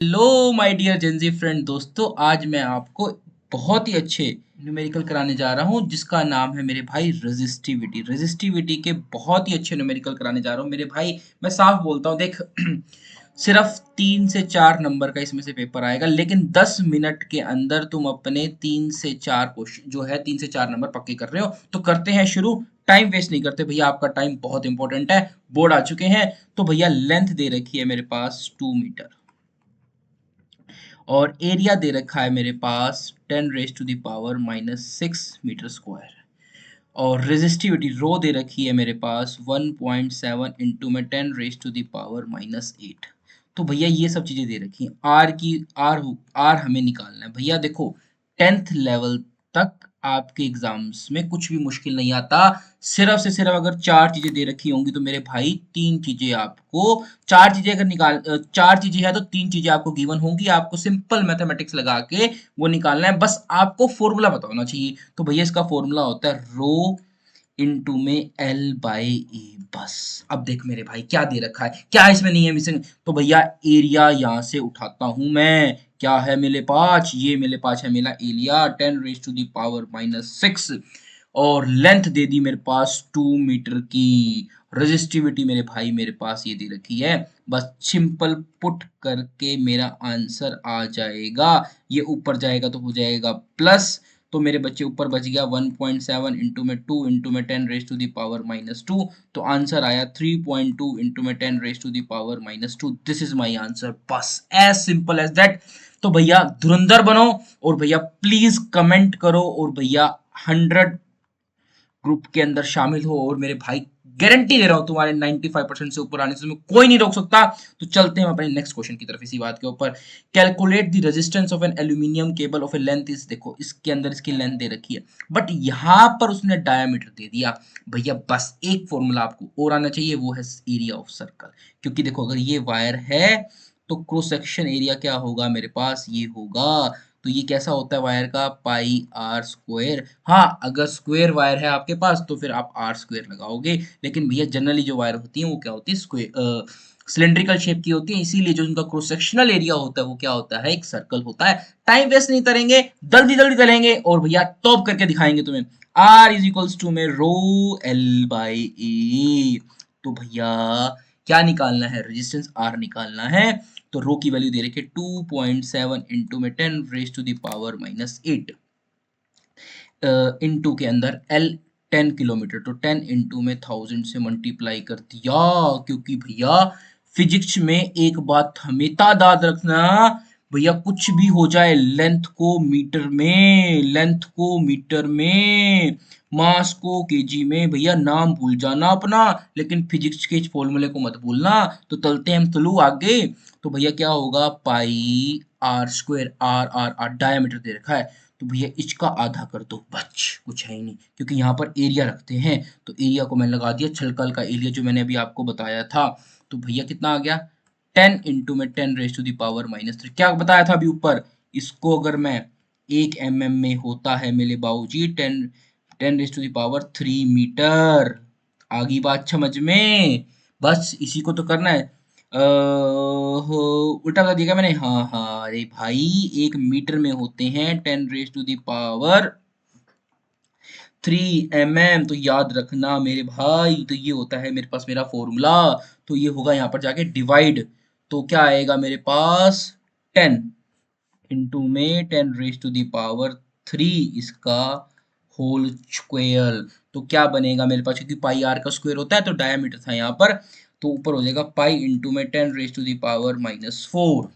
Hello my dear gen Z friend दोस्तों, आज मैं आपको बहुत ही अच्छे न्यूमेरिकल कराने जा रहा हूं जिसका नाम है मेरे भाई रेजिस्टिविटी के बहुत ही अच्छे न्यूमेरिकल कराने जा रहा हूं मेरे भाई। मैं साफ बोलता हूं, देख सिर्फ 3 से 4 नंबर का इसमें से पेपर आएगा, लेकिन 10 मिनट के अंदर तुम अपने 3 से 4 क्वेश्चन जो है 3 से 4 नंबर पक्के कर रहे हो। तो करते हैं शुरू, टाइम वेस्ट नहीं करते भैया, आपका टाइम बहुत इंपॉर्टेंट है। बोर्ड आ चुके हैं तो भैया लेंथ दे रखी है मेरे पास 2 मीटर और एरिया दे रखा है मेरे पास 10⁻⁻⁶ मीटर स्क्वायर और रेजिस्टिविटी रो दे रखी है मेरे पास 1.7 इंटू में 10⁻⁻8। तो भैया ये सब चीजें दे रखी हैं। आर हमें निकालना है भैया। देखो 10th लेवल तक आपके एग्जाम्स में कुछ भी मुश्किल नहीं आता। सिर्फ से सिर्फ अगर 4 चीजें दे रखी होंगी तो मेरे भाई 3 चीजें आपको, 4 चीजें अगर 4 चीजें है तो 3 चीजें आपको गिवन होंगी। आपको सिंपल मैथमेटिक्स लगा के वो निकालना है, बस आपको फॉर्मूला पता होना चाहिए। तो भैया इसका फॉर्मूला होता है रो इनटू में एल बाय ए। बस अब देख मेरे भाई क्या दे रखा है, क्या इसमें नहीं है मिसिंग। तो भैया एरिया यहां से उठाता हूं मैं, क्या है मेरे पास, ये मेरे पास है मेरा एरिया 10⁻⁻⁶ और लेंथ दे दी मेरे पास 2 मीटर की। रेजिस्टिविटी मेरे भाई मेरे पास ये दे रखी है। बस सिंपल पुट करके मेरा आंसर आ जाएगा। ये ऊपर जाएगा तो हो जाएगा प्लस, तो मेरे बच्चे ऊपर बच गया 1.7 इंटू में 2 इंटू में 10⁻⁻²। तो आंसर आया 3.2 इंटू में 10⁻⁻²। This is my answer. बस एज सिंपल एज दैट। तो भैया धुरंधर बनो और भैया प्लीज कमेंट करो और भैया 100 ग्रुप के अंदर शामिल हो। और मेरे भाई गारंटी दे रहा हूं तुम्हारे 95% से ऊपर आने से तुम्हें कोई नहीं रोक सकता। तो चलते हैं अपने नेक्स्ट क्वेश्चन की तरफ इसी बात के ऊपर। Calculate the resistance of an aluminium cable of a length is, देखो इसके अंदर इसकी लेंथ दे रखी है बट यहां पर उसने डायमीटर दे दिया। भैया बस एक फॉर्मूला आपको और आना चाहिए, वो है एरिया ऑफ सर्कल। क्योंकि देखो अगर ये वायर है तो क्रॉस सेक्शन एरिया क्या होगा मेरे पास, ये होगा। तो ये कैसा होता है वायर का, पाई आर स्क्वायर। हाँ अगर स्क्वायर वायर है आपके पास तो फिर आप आर स्क्वायर लगाओगे, लेकिन भैया जनरली जो वायर होती है वो क्या होती है, स्क्वायर सिलेंड्रिकल शेप की होती है, इसीलिए जो उनका क्रॉस सेक्शनल एरिया होता है वो क्या होता है, एक सर्कल होता है। टाइम वेस्ट नहीं करेंगे, जल्दी जल्दी चलेंगे और भैया टॉप करके दिखाएंगे तुम्हें। आर इज इक्वल्स टू में रो एल बाई ए। तो भैया क्या निकालना है, रेजिस्टेंस आर निकालना है। तो रो की वैल्यू दे रखी है 2.7 इंटू में 10⁻⁻8 इंटू के अंदर एल 10 किलोमीटर, तो 10 इंटू में 1000 से मल्टीप्लाई कर दिया। क्योंकि भैया फिजिक्स में एक बात हमेशा याद रखना, भैया कुछ भी हो जाए लेंथ को मीटर में, लेंथ को मीटर में, मास को केजी में, भैया नाम भूल जाना अपना, लेकिन फिजिक्स के इस फॉर्मूले को मत भूलना। तो चलते हैं हम चलो आगे। तो भैया क्या होगा, pi r square, r r r diameter दे रखा है तो भैया इसका आधा कर दो, बच कुछ है ही नहीं। क्योंकि यहाँ पर एरिया रखते हैं तो एरिया को मैंने लगा दिया, छलकल का एरिया जो मैंने अभी आपको बताया था। तो भैया कितना आ गया, 10 इंटू में 10⁻⁻3। क्या बताया था अभी ऊपर, इसको अगर मैं 1 mm में होता है मेरे बाबूजी 10⁻3 मीटर। आगे बात समझ में, बस इसी को तो करना है। उल्टा कर दिया मैंने, हाँ हाँ, अरे भाई 1 मीटर में होते हैं 10⁻3 mm। तो याद रखना मेरे भाई, तो ये होता है मेरे पास मेरा फॉर्मूला। तो ये होगा यहाँ पर जाके डिवाइड, तो क्या आएगा मेरे पास 10 इंटू में 10⁻3 इसका होल स्क्वायर। तो क्या बनेगा मेरे पास, क्योंकि पाई आर का स्क्वायर होता है तो डायमीटर था यहाँ पर, तो ऊपर हो जाएगा पाई इंटू में 10⁻⁻4।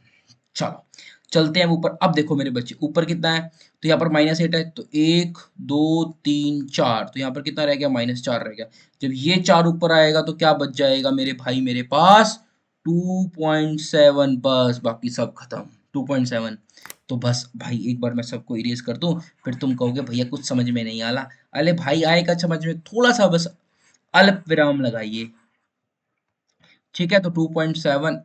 चलो चलते हैं ऊपर। अब देखो मेरे बच्चे ऊपर कितना है, तो यहाँ पर -8 है, तो 1 2 3 4, तो यहाँ पर कितना रह गया, -4 रह गया। जब ये 4 ऊपर आएगा तो क्या बच जाएगा मेरे भाई, मेरे पास 2.7, बस बाकी सब खत्म 2.7। तो बस भाई एक बार मैं सबको इरेज कर दूं, फिर तुम कहोगे भैया कुछ समझ में नहीं आला। अरे भाई आएगा समझ में, थोड़ा सा बस अल्प विराम लगाइए। ठीक है, तो 2.7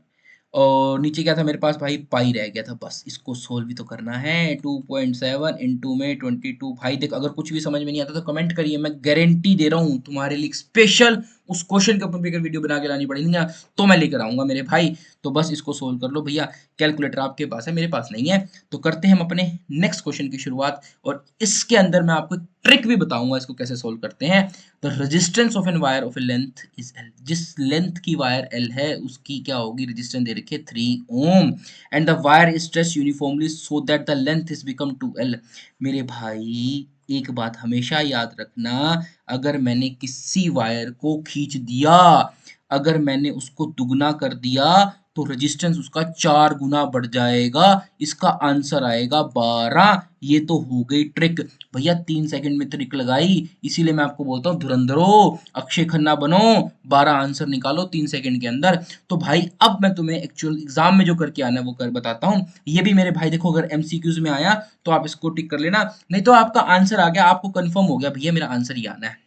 और नीचे क्या था मेरे पास भाई, पाई रह गया था। बस इसको सोल्व भी तो करना है। 2.7 इंटू में 22। भाई देख अगर कुछ भी समझ में नहीं आता तो कमेंट करिए, मैं गारंटी दे रहा हूँ तुम्हारे लिए स्पेशल उस क्वेश्चन के ऊपर भी अगर वीडियो बना के लानी पड़ेगी ना तो मैं लेकर आऊंगा मेरे भाई। तो बस इसको सोल्व कर लो भैया, कैलकुलेटर आपके पास है, मेरे पास नहीं है। तो करते हैं हम अपने नेक्स्ट क्वेश्चन की शुरुआत, और इसके अंदर मैं आपको ट्रिक भी बताऊंगा इसको कैसे सोल्व करते हैं। The resistance of an wire of a length is L, जिस लेंथ की वायर एल है उसकी क्या होगी, रेजिस्टेंस दे रखी है 3 ohm, and the wire is stretch uniformly so that the length is become 2L। मेरे भाई एक बात हमेशा याद रखना, अगर मैंने किसी वायर को खींच दिया, अगर मैंने उसको दुगना कर दिया तो रेजिस्टेंस उसका 4 गुना बढ़ जाएगा, इसका आंसर आएगा 12। ये तो हो गई ट्रिक भैया, 3 सेकंड में ट्रिक लगाई, इसीलिए मैं आपको बोलता हूँ धुरंधरो, अक्षय खन्ना बनो, 12 आंसर निकालो 3 सेकंड के अंदर। तो भाई अब मैं तुम्हें एक्चुअल एग्जाम में जो करके आना है वो कर बताता हूँ। ये भी मेरे भाई देखो, अगर एमसीक्यूज में आया तो आप इसको टिक कर लेना, नहीं तो आपका आंसर आ गया, आपको कंफर्म हो गया भैया मेरा आंसर ही आना है।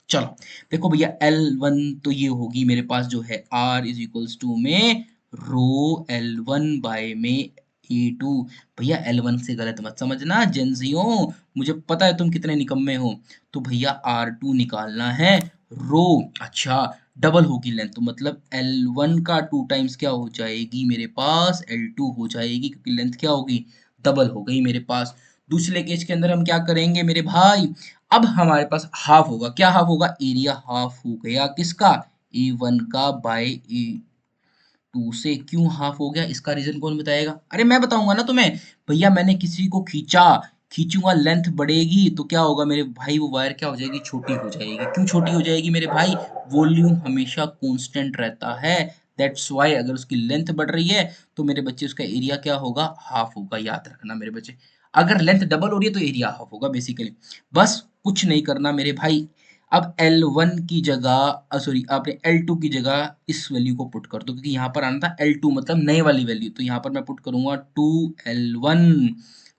चलो देखो भैया, L1 तो ये होगी मेरे पास जो है R इज इक्वल्स टू में रो L1 बाय में A2। भैया L1 से गलत मत समझना जेंजियो, मुझे पता है तुम कितने निकम्मे हो। तो भैया R2 निकालना है, रो अच्छा डबल होगी लेंथ, तो मतलब L1 का 2 टाइम्स क्या हो जाएगी मेरे पास, L2 हो जाएगी, क्योंकि लेंथ क्या होगी, डबल हो गई मेरे पास। दूसरे केस के अंदर हम क्या करेंगे मेरे भाई, अब हमारे पास हाफ होगा, क्या हाफ होगा, एरिया हाफ हो गया किसका, A1 का बाय A2 से। क्यों हाफ हो गया, इसका रीजन कौन बताएगा, अरे मैं बताऊंगा ना तुम्हें। भैया मैंने किसी को खींचा, खींचूंगा लेंथ बढ़ेगी तो क्या होगा मेरे भाई, वो वायर क्या हो जाएगी, छोटी हो जाएगी। क्यों छोटी हो जाएगी मेरे भाई, वॉल्यूम हमेशा कांस्टेंट रहता है, दैट्स वाई अगर उसकी लेंथ बढ़ रही है तो मेरे बच्चे उसका एरिया क्या होगा, हाफ होगा, याद रखना मेरे बच्चे। अगर लेंथ डबल हो रही है तो एरिया हाफ होगा बेसिकली। बस कुछ नहीं करना मेरे भाई, अब L1 की जगह सॉरी आपने L2 की जगह इस वैल्यू को पुट कर दो, क्योंकि यहाँ पर आना था L2 मतलब नए वाली वैल्यू, तो यहाँ पर मैं पुट करूंगा 2L1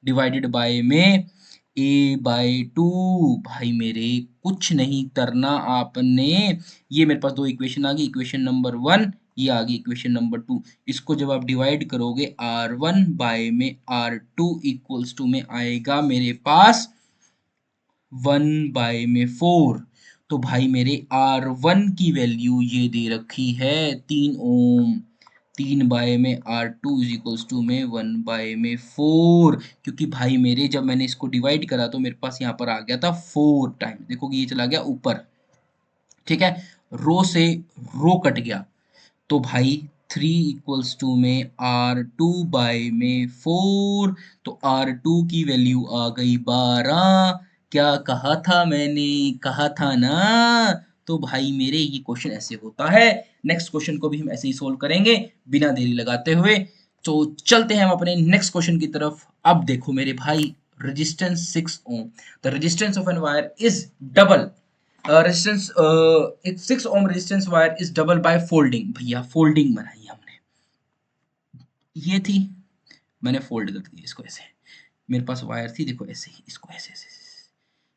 डिवाइडेड बाय में A/2। भाई मेरे कुछ नहीं करना आपने, ये मेरे पास दो इक्वेशन आ गई, इक्वेशन नंबर 1, ये आ गई इक्वेशन नंबर 2। इसको जब आप डिवाइड करोगे R1 बाय में R2 इक्वल्स टू में आएगा मेरे पास 1/4। तो भाई मेरे R1 की वैल्यू ये दे रखी है 3 ओम, 3/R2 इज इक्वल्स टू में 1/4, क्योंकि भाई मेरे जब मैंने इसको डिवाइड करा तो मेरे पास यहाँ पर आ गया था 4 टाइम, देखो ये चला गया ऊपर, ठीक है, रो से रो कट गया, तो भाई 3 इक्वल्स टू में R2/4, तो R2 की वैल्यू आ गई 12। क्या कहा था मैंने, कहा था ना। तो भाई मेरे ये क्वेश्चन ऐसे होता है, नेक्स्ट क्वेश्चन को भी हम ऐसे ही सोल्व करेंगे बिना देरी लगाते हुए। तो चलते हैं हम अपने नेक्स्ट क्वेश्चन की तरफ। अब देखो मेरे भाई, resistance 6 ohm, the resistance of an wire is double, resistance एक 6 ohm resistance wire is double by folding. भैया फोल्डिंग बनाई हमने, ये थी, मैंने फोल्ड कर दिया इसको ऐसे, मेरे पास वायर थी देखो ऐसे ही, इसको ऐसे ऐसे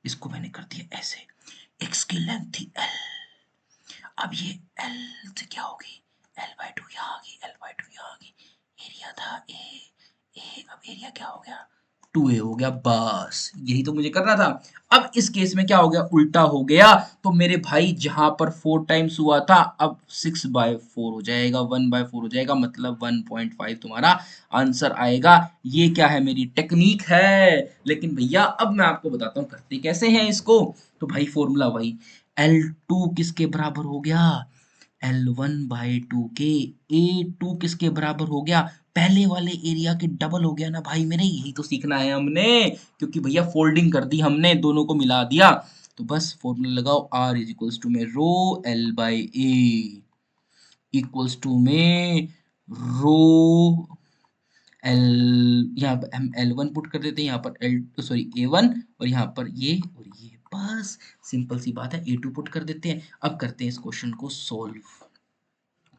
इसको मैंने कर दिया ऐसे, इसकी लेंथ थी L, अब ये L से क्या होगी, L/2 यहाँ आ गई, L/2 यहाँ आ गई, एरिया था A, अब एरिया क्या हो गया, 2A हो गया, बस यही तो मुझे करना था। अब इस केस में क्या हो गया, उल्टा हो गया, तो मेरे भाई जहां पर 4 टाइम्स हुआ था अब 6/4 हो जाएगा, 1/4 हो जाएगा, मतलब 1.5 तुम्हारा आंसर आएगा। ये क्या है, मेरी टेक्निक है, लेकिन भैया अब मैं आपको बताता हूँ करते कैसे हैं इसको। तो भाई फॉर्मूला वही, L2 किसके बराबर हो गया, L1/2 के, A2 किसके बराबर हो गया, पहले वाले एरिया के डबल हो गया ना भाई मेरे, यही तो सीखना है हमने, क्योंकि भैया फोल्डिंग कर दी हमने, दोनों को मिला दिया। तो बस फॉर्मूला लगाओ, R इज इक्वल्स टू में रो L/A इक्वल्स टू में रो L, यहाँ पर हम L1 पुट कर देते हैं, यहाँ पर L सॉरी A1, और यहाँ पर ये और ये, बस सिंपल सी बात है, A2 पुट कर देते हैं। अब करते हैं इस क्वेश्चन को सोल्व।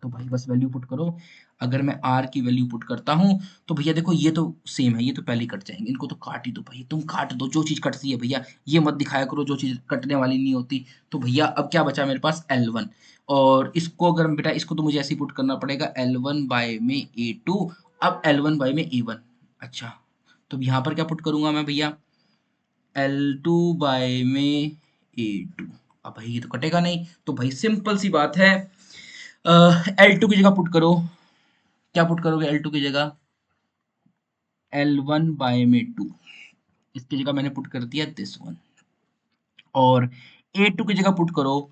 तो भाई बस वैल्यू पुट करो, अगर मैं R की वैल्यू पुट करता हूँ तो भैया देखो ये तो सेम है, ये तो पहले ही कट जाएंगे, इनको तो काट ही दो भाई, तुम काट दो, जो चीज कटती है भैया, ये मत दिखाया करो जो चीज कटने वाली नहीं होती। तो भैया अब क्या बचा मेरे पास L1, और इसको अगर बेटा इसको तो मुझे ऐसे ही पुट करना पड़ेगा, L1 बाय में A2, अब L1 बाय में A1, अच्छा तो यहाँ पर क्या पुट करूंगा मैं भैया, L2 बाय में A2, अब भाई ये तो कटेगा नहीं, तो भाई सिंपल सी बात है, L2 की जगह पुट करो, क्या पुट करोगे L2 की जगह, L1 बाय में 2, इसकी जगह मैंने पुट कर दिया दिस वन, और A2 की जगह पुट करो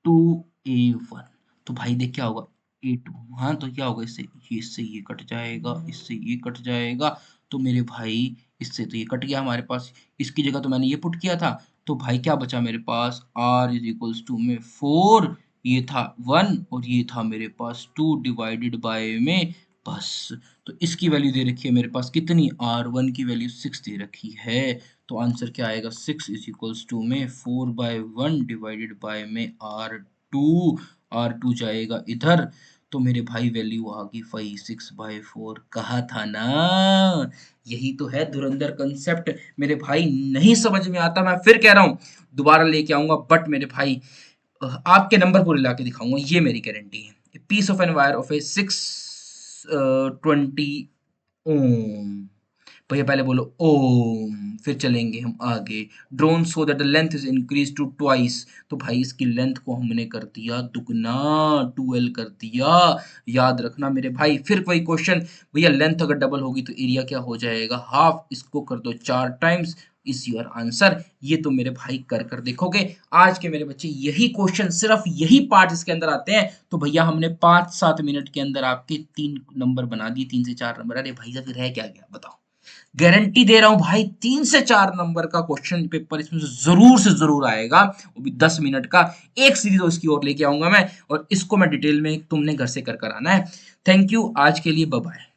2A1, तो भाई देख क्या होगा A2, हाँ तो क्या होगा, इससे ये कट जाएगा, इससे ये कट जाएगा, तो मेरे भाई इससे तो ये कट गया हमारे पास, इसकी जगह तो मैंने ये पुट किया था, तो भाई क्या बचा मेरे पास, R इज इक्वल्स टू में 4, ये था 1 और ये था मेरे पास 2 डिवाइडेड बाय में, बस। तो इसकी वैल्यू दे रखी है मेरे पास कितनी, R1 की वैल्यू 6 दे रखी है, तो आंसर क्या आएगा, 6 इज इक्वल्स टू में 4/1 डिवाइडेड बाय में R2, R2 जाएगा इधर, तो मेरे भाई वैल्यू आ गई 5/6/4, कहा था ना, यही तो है धुरंधर कंसेप्ट मेरे भाई, नहीं समझ में आता मैं फिर कह रहा हूँ दोबारा लेके आऊंगा, बट मेरे भाई आपके नंबर पूरे ला के दिखाऊंगा, ये मेरी गारंटी है। Piece of an wire of a 620 ohm, भैया पहले बोलो ओम, फिर चलेंगे हम आगे। Drawn so that the length is increase to twice, तो भाई इसकी लेंथ को हमने कर दिया दुगना, 2L कर दिया, याद रखना मेरे भाई। फिर वही क्वेश्चन, भैया लेंथ अगर डबल होगी तो एरिया क्या हो जाएगा, हाफ, इसको कर दो 4 टाइम्स, इज योर आंसर। ये तो मेरे भाई कर कर देखोगे आज के मेरे बच्चे, यही क्वेश्चन सिर्फ यही पार्ट इसके अंदर आते हैं, तो भैया हमने 5-7 मिनट के अंदर आपके 3 नंबर बना दिए, 3 से 4 नंबर। अरे भैया फिर रह क्या गया बताओ, गारंटी दे रहा हूं भाई 3 से 4 नंबर का क्वेश्चन पेपर इसमें से जरूर आएगा, वो भी 10 मिनट का, एक सीरीज उसकी और लेके आऊंगा मैं, और इसको मैं डिटेल में तुमने घर से कर कर आना है। थैंक यू, आज के लिए बाय बाय।